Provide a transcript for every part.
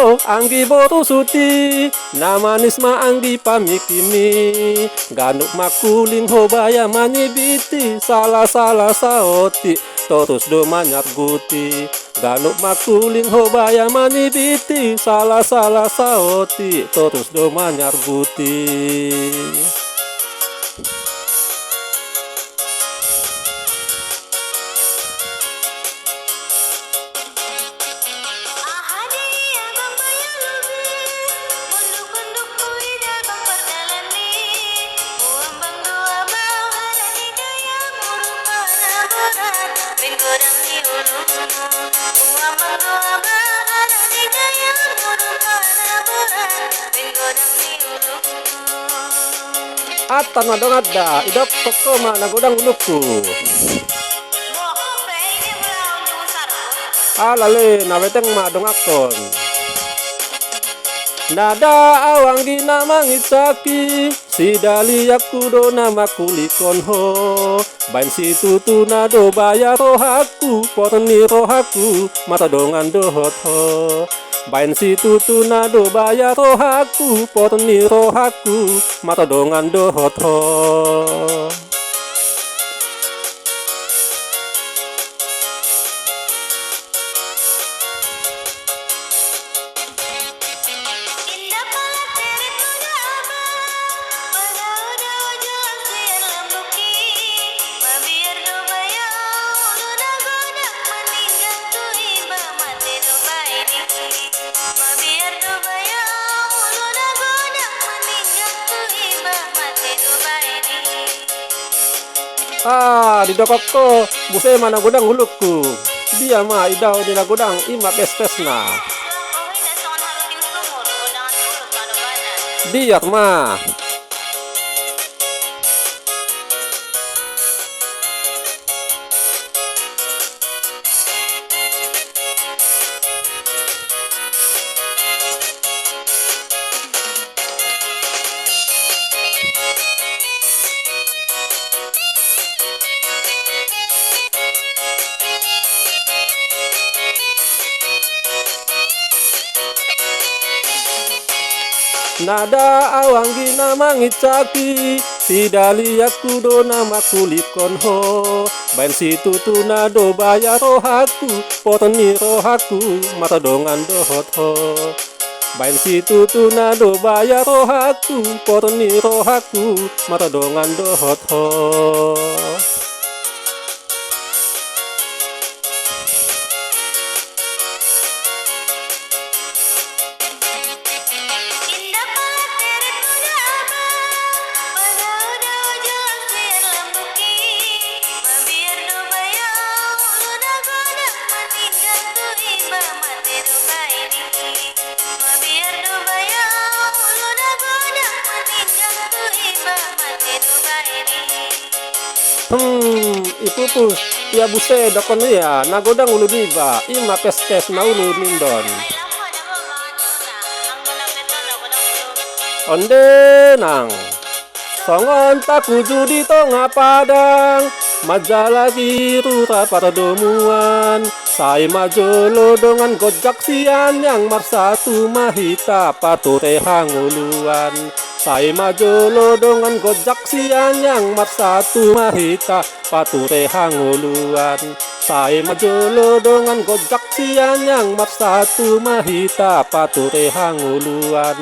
Oh, anggi boto suti, namanis ma anggi pamikimi, ganuk makuling hobaya manibiti, salah saoti, totus do manyat guti, ganuk makuling hobaya manibiti, salah saoti, totus do manyat guti. Atan madong ada, idok koko ma nagodang uluku. Alale naweteng madong akon. Nada awang di nama ngitsaki, si dali yakudo nama kulikon ho. Bain si tutu nado bayar rohaku, poteni rohaku, mata dongan dohot ho. Bain si tutu nado bayar rohaku, poteni rohaku, mata dongan dohot ho. Di dokokko buse mana godang huluku. Dia mah idau di nagodang ima pes-pesna. Biar mah. Nada awang gina mangitsaki, si dali yakudo nama kulikon ho. Bain si tutu nado bayar rohaku, poteni rohaku, mata dongan dohot ho. Bain si tutu nado bayar rohaku, poteni rohaku, mata dongan dohot ho. Ipupus, ya buse dokon ya, nagodang ulu diba, ima pes-pes na ulu mindon. Onde nang, songon takuju di tengah padang, majalah biru rapat domuan, sai majolo dengan gojak sian yang marsatu mahita pature hanguluan. Sai majolo dengan gojak sian yang marsatu mahita pature hanguluan. Sai majolo dengan gojak sian yang marsatu mahita pature hanguluan.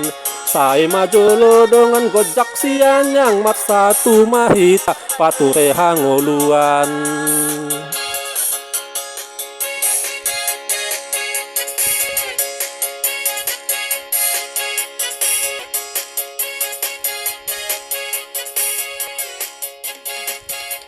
Sai majolo dengan gojak sian yang marsatu mahita pature hanguluan.